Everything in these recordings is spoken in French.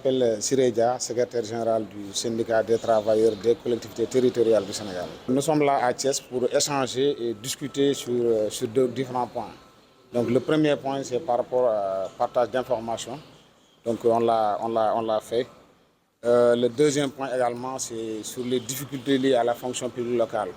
m'appelle Sireja, secrétaire général du syndicat des travailleurs des collectivités territoriales du Sénégal. Nous sommes là à Thiès pour échanger et discuter sur différents points. Donc le premier point, c'est par rapport au partage d'informations. Donc on l'a fait. Le deuxième point également, c'est sur les difficultés liées à la fonction publique locale.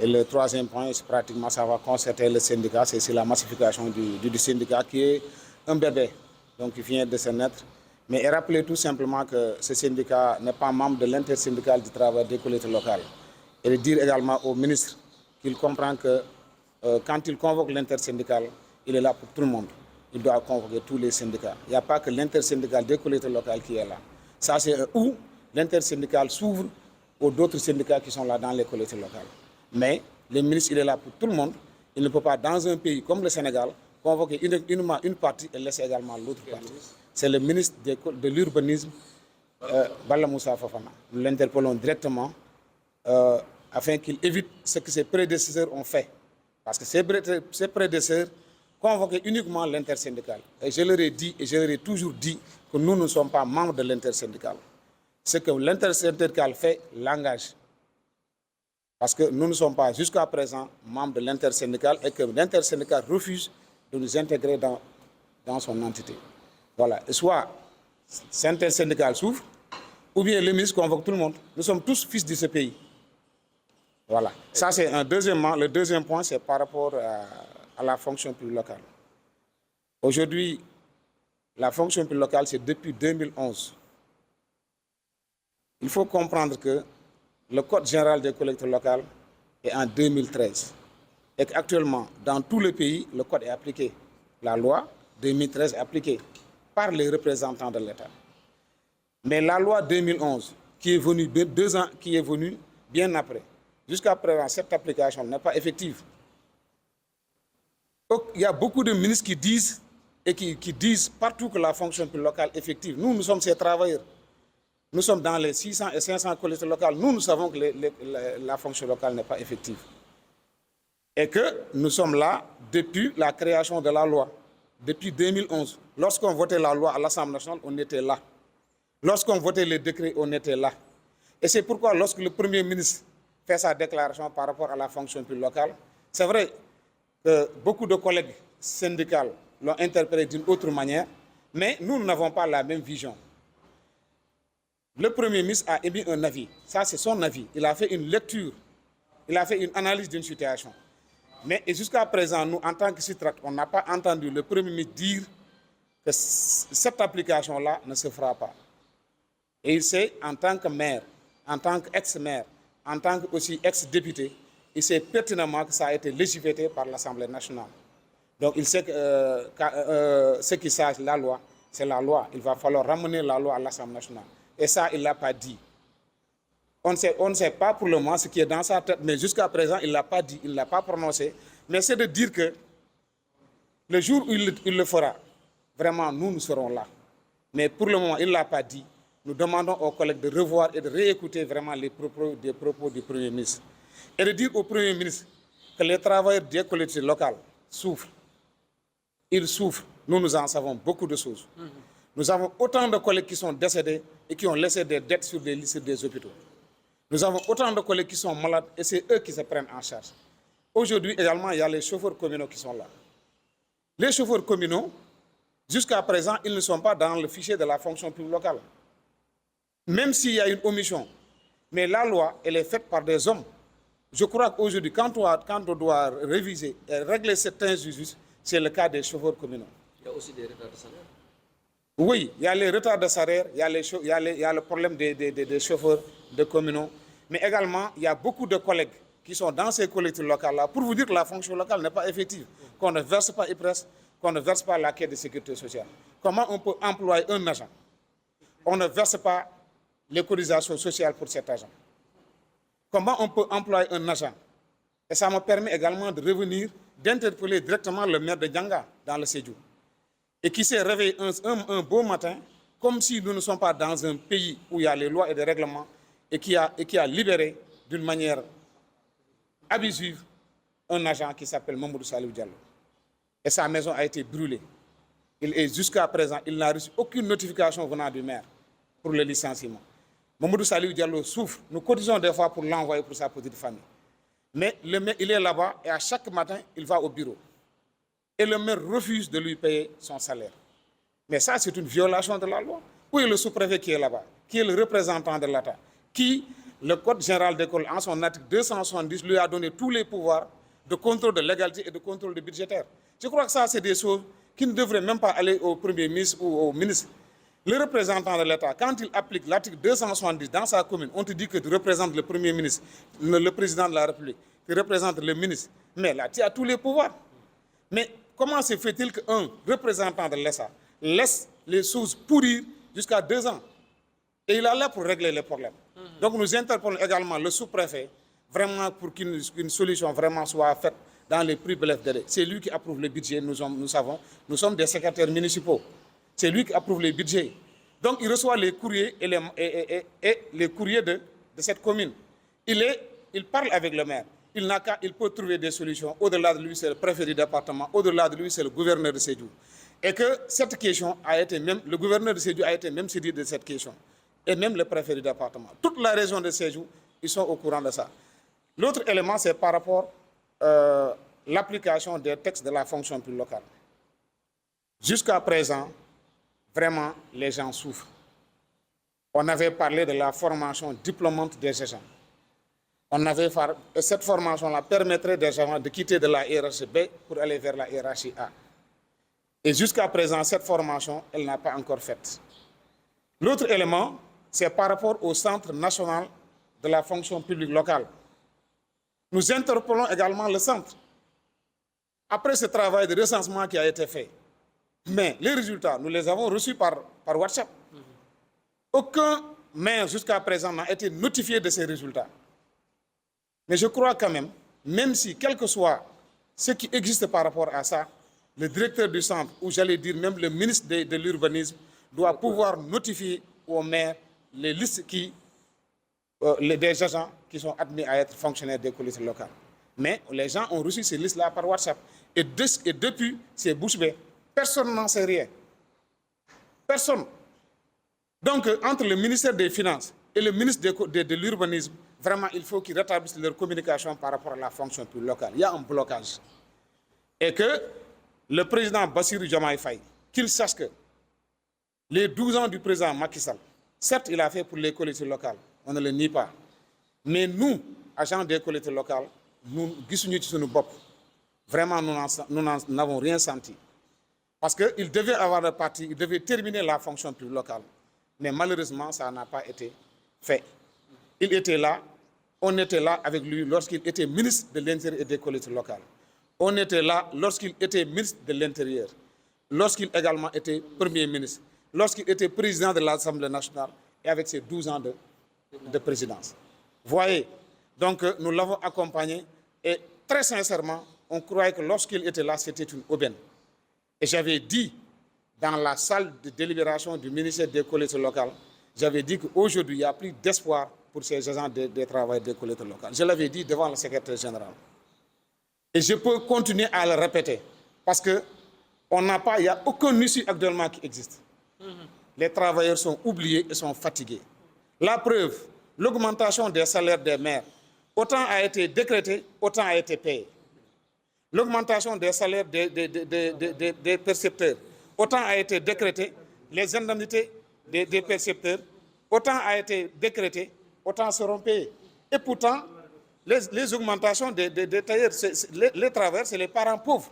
Et le troisième point, c'est pratiquement, ça va concerner le syndicat, c'est la massification du syndicat qui est un bébé, donc qui vient de se naître. Mais rappeler tout simplement que ce syndicat n'est pas membre de l'intersyndical du travail des collectivités locales. Et dire également au ministre qu'il comprend que quand il convoque l'intersyndical, il est là pour tout le monde. Il doit convoquer tous les syndicats. Il n'y a pas que l'intersyndical des collectivités locales qui est là. Ça, c'est où l'intersyndical s'ouvre aux autres syndicats qui sont là dans les collectivités locales. Mais le ministre, il est là pour tout le monde. Il ne peut pas, dans un pays comme le Sénégal, convoquer uniquement une partie et laisser également l'autre partie. C'est le ministre de l'urbanisme, Balla Moussa Fofana. Nous l'interpellons directement afin qu'il évite ce que ses prédécesseurs ont fait. Parce que ses prédécesseurs convoquaient uniquement l'intersyndical. Et je leur ai dit, et je leur ai toujours dit, que nous ne sommes pas membres de l'intersyndical. Ce que l'intersyndical fait l'engage. Parce que nous ne sommes pas jusqu'à présent membres de l'intersyndical et que l'intersyndical refuse de nous intégrer dans son entité. Voilà. Et soit l'intersyndical s'ouvre, ou bien le ministre convoque tout le monde. Nous sommes tous fils de ce pays. Voilà. Ça, c'est un deuxièmement. Le deuxième point, c'est par rapport à la fonction publique locale. Aujourd'hui, la fonction publique locale, c'est depuis 2011. Il faut comprendre que le Code général des collectivités locales est en 2013. Et qu'actuellement, dans tout le pays, le Code est appliqué. La loi 2013 est appliquée par les représentants de l'État. Mais la loi 2011, qui est venue 2 ans, qui est venue bien après, jusqu'à présent, cette application n'est pas effective. Donc, il y a beaucoup de ministres qui disent et qui disent partout que la fonction publique locale est effective. Nous sommes ces travailleurs. Nous sommes dans les 600 et 500 collectivités locales. Nous savons que la fonction locale n'est pas effective. Et que nous sommes là depuis la création de la loi, depuis 2011. Lorsqu'on votait la loi à l'Assemblée nationale, on était là. Lorsqu'on votait les décrets, on était là. Et c'est pourquoi lorsque le Premier ministre fait sa déclaration par rapport à la fonction publique locale, c'est vrai que beaucoup de collègues syndicaux l'ont interprété d'une autre manière, mais nous n'avons pas la même vision. Le Premier ministre a émis un avis. Ça, c'est son avis. Il a fait une lecture. Il a fait une analyse d'une situation. Mais jusqu'à présent, nous, en tant que Citrac, on n'a pas entendu le Premier ministre dire que cette application-là ne se fera pas. Et il sait, en tant que maire, en tant qu'ex-maire, en tant que aussi ex-député, il sait pertinemment que ça a été légiféré par l'Assemblée nationale. Donc il sait que ce qui sache la loi, c'est la loi. Il va falloir ramener la loi à l'Assemblée nationale. Et ça, il ne l'a pas dit. On ne sait pas pour le moment ce qui est dans sa tête, mais jusqu'à présent, il ne l'a pas dit, il ne l'a pas prononcé. Mais c'est de dire que le jour où il le fera, vraiment, nous serons là. Mais pour le moment, il ne l'a pas dit. Nous demandons aux collègues de revoir et de réécouter vraiment les propos du Premier ministre. Et de dire au Premier ministre que les travailleurs des collectivités locales souffrent. Ils souffrent. Nous en savons beaucoup de choses. Nous avons autant de collègues qui sont décédés et qui ont laissé des dettes sur des listes des hôpitaux. Nous avons autant de collègues qui sont malades et c'est eux qui se prennent en charge. Aujourd'hui également, il y a les chauffeurs communaux qui sont là. Les chauffeurs communaux, jusqu'à présent, ils ne sont pas dans le fichier de la fonction publique locale. Même s'il y a une omission. Mais la loi, elle est faite par des hommes. Je crois qu'aujourd'hui, quand on doit réviser et régler certains injustices, c'est le cas des chauffeurs communaux. Il y a aussi des retards de salaire. Oui, il y a les retards de salaire, il y a le problème des chauffeurs de communaux, mais également, il y a beaucoup de collègues qui sont dans ces collectivités locales-là pour vous dire que la fonction locale n'est pas effective, qu'on ne verse pas IPRES, qu'on ne verse pas la caisse de sécurité sociale. Comment on peut employer un agent? On ne verse pas les cotisations sociales pour cet agent. Comment on peut employer un agent? Et ça me permet également de revenir, d'interpeller directement le maire de Djanga dans le Sédhiou. Et qui s'est réveillé un beau matin, comme si nous ne sommes pas dans un pays où il y a les lois et les règlements, et qui a libéré d'une manière abusive un agent qui s'appelle Mamoudou Salif Diallo. Et sa maison a été brûlée. Jusqu'à présent, il n'a reçu aucune notification venant du maire. pour le licenciement. Mamadou Salih Diallo souffre. Nous cotisons des fois pour l'envoyer pour sa petite famille. Mais le maire, il est là-bas et à chaque matin, il va au bureau. Et le maire refuse de lui payer son salaire. Mais ça, c'est une violation de la loi. Où est le sous-préfet qui est là-bas, qui est le représentant de l'État, qui, le Code général d'école, en son article 270, lui a donné tous les pouvoirs de contrôle de légalité et de contrôle de budgétaire. Je crois que ça, c'est des choses qui ne devraient même pas aller au Premier ministre ou au ministre. Le représentant de l'État, quand il applique l'article 270 dans sa commune, on te dit que tu représentes le Premier ministre, le président de la République, tu représentes le ministre. Mais là, tu as tous les pouvoirs. Mais comment se fait-il qu'un représentant de l'État laisse les choses pourrir jusqu'à 2 ans? Et il est là pour régler les problèmes. Donc nous interpellons également le sous-préfet, vraiment pour qu'une solution vraiment soit faite dans les plus brefs délais. C'est lui qui approuve le budget, nous savons. Nous sommes des secrétaires municipaux. C'est lui qui approuve les budgets. Donc il reçoit les courriers et les courriers de cette commune. Il parle avec le maire. Il peut trouver des solutions. Au-delà de lui, c'est le préfet du département. Au-delà de lui, c'est le gouverneur de Sédhiou. Et que cette question a été même, le gouverneur de Sédhiou a été même saisi de cette question. Et même le préfet du département. Toute la région de Sédhiou, ils sont au courant de ça. L'autre élément, c'est par rapport à l'application des textes de la fonction publique locale. Jusqu'à présent, vraiment, les gens souffrent. On avait parlé de la formation diplômante des agents. Cette formation-là permettrait des agents de quitter de la hiérarchie B pour aller vers la hiérarchie A. Et jusqu'à présent, cette formation, elle n'a pas encore faite. L'autre élément, c'est par rapport au Centre national de la fonction publique locale. Nous interpellons également le centre. Après ce travail de recensement qui a été fait, mais les résultats, nous les avons reçus par WhatsApp. Aucun maire jusqu'à présent n'a été notifié de ces résultats. Mais je crois quand même si, quel que soit ce qui existe par rapport à ça, le directeur du centre, ou j'allais dire même le ministre de l'urbanisme, doit pouvoir notifier aux maires les listes des agents qui sont admis à être fonctionnaires des collectivités locales. Mais les gens ont reçu ces listes-là par WhatsApp. Et depuis, c'est bouche bée. Personne n'en sait rien. Personne. Donc, entre le ministère des Finances et le ministre de l'Urbanisme, vraiment, il faut qu'ils rétablissent leur communication par rapport à la fonction publique locale. Il y a un blocage. Et que le président Bassirou Diomaye Faye, qu'il sache que les 12 ans du président Macky Sall, certes, il a fait pour les collectivités locales, on ne le nie pas. Mais nous, agents des collectivités locales, nous, vraiment, nous n'avons rien senti. Parce qu'il devait avoir le parti, il devait terminer la fonction publique locale. Mais malheureusement, ça n'a pas été fait. Il était là, on était là avec lui lorsqu'il était ministre de l'Intérieur et des collectivités locales. On était là lorsqu'il était ministre de l'Intérieur, lorsqu'il également était Premier ministre, lorsqu'il était président de l'Assemblée nationale et avec ses 12 ans de présidence. Voyez, donc nous l'avons accompagné et très sincèrement, on croyait que lorsqu'il était là, c'était une aubaine. Et j'avais dit, dans la salle de délibération du ministère des collectivités locales, j'avais dit qu'aujourd'hui, il n'y a plus d'espoir pour ces agents de travail des collectivités locales. Je l'avais dit devant le secrétaire général. Et je peux continuer à le répéter, parce qu'il n'y a aucun issue actuellement qui existe. Les travailleurs sont oubliés et sont fatigués. La preuve, l'augmentation des salaires des maires, autant a été décrétée, autant a été payé. L'augmentation des salaires des percepteurs, autant a été décrété, les indemnités des percepteurs, autant a été décrété, autant seront payés. Et pourtant, les augmentations des tailleurs, les travailleurs, c'est les parents pauvres.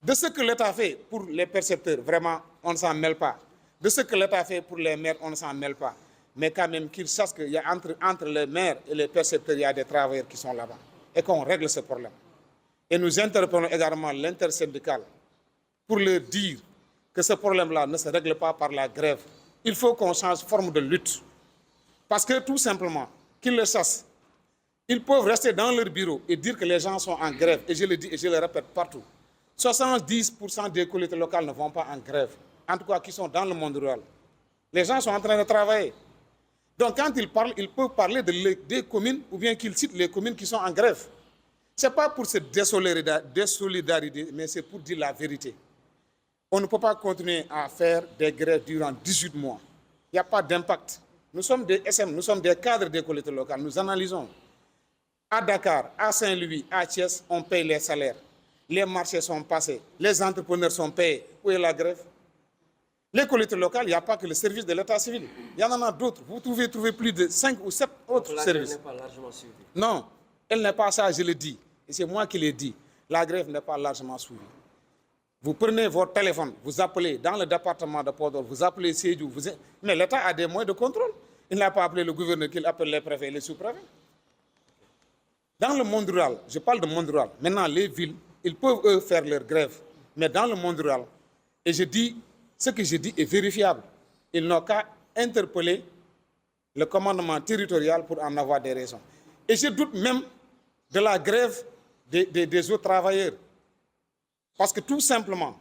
De ce que l'État fait pour les percepteurs, vraiment, on ne s'en mêle pas. De ce que l'État fait pour les maires, on ne s'en mêle pas. Mais quand même qu'ils sachent qu'il y a entre les maires et les percepteurs, il y a des travailleurs qui sont là-bas. Et qu'on règle ce problème. Et nous interpellons également l'intersyndicale pour leur dire que ce problème-là ne se règle pas par la grève. Il faut qu'on change de forme de lutte. Parce que tout simplement, qu'ils le sachent, ils peuvent rester dans leur bureau et dire que les gens sont en grève. Et je le dis et je le répète partout. 70% des collectivités locales ne vont pas en grève. En tout cas, qui sont dans le monde rural. Les gens sont en train de travailler. Donc quand ils parlent, ils peuvent parler des communes ou bien qu'ils citent les communes qui sont en grève. Ce n'est pas pour se désolidariser, mais c'est pour dire la vérité. On ne peut pas continuer à faire des grèves durant 18 mois. Il n'y a pas d'impact. Nous sommes des SM, nous sommes des cadres des collectivités locales. Nous analysons. À Dakar, à Saint-Louis, à Thiès, on paye les salaires. Les marchés sont passés. Les entrepreneurs sont payés. Où est la grève? Les collectivités locales, il n'y a pas que le service de l'état civil. Il y en a d'autres. Vous pouvez trouver plus de 5 ou 7 autres services. La grève n'est pas largement suivie. Non, elle n'est pas ça, je le dis. Et c'est moi qui l'ai dit. La grève n'est pas largement suivie. Vous prenez votre téléphone, vous appelez dans le département de Podor, vous appelez Sédhiou, mais l'État a des moyens de contrôle. Il n'a pas appelé le gouverneur, qu'il appelle les préfets et les sous-préfets. Dans le monde rural, je parle de monde rural, maintenant les villes, ils peuvent eux faire leur grève. Mais dans le monde rural, et je dis, ce que je dis est vérifiable. Ils n'ont qu'à interpeller le commandement territorial pour en avoir des raisons. Et je doute même de la grève des autres travailleurs. Parce que tout simplement,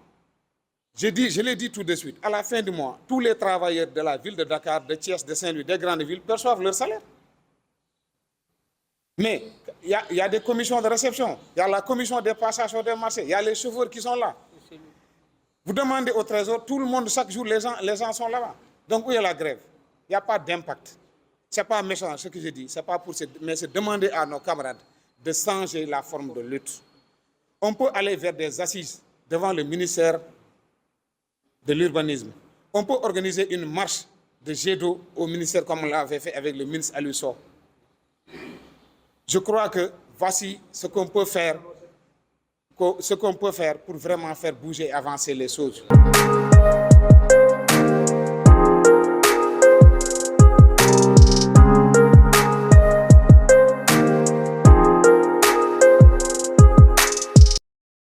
je l'ai dit tout de suite, à la fin du mois, tous les travailleurs de la ville de Dakar, de Thiès, de Saint-Louis, des grandes villes perçoivent leur salaire. Mais il y a des commissions de réception, il y a la commission des passations des marchés, il y a les chauffeurs qui sont là. Vous demandez au trésor, tout le monde, chaque jour, les gens sont là-bas. Donc où est la grève? Il n'y a pas d'impact. Ce n'est pas méchant ce que je dis, c'est pas pour mais c'est demander à nos camarades de changer la forme de lutte. On peut aller vers des assises devant le ministère de l'urbanisme. On peut organiser une marche de jet d'eau au ministère comme on l'avait fait avec le ministre Alusso. Je crois que voici ce qu'on peut faire pour vraiment faire bouger et avancer les choses.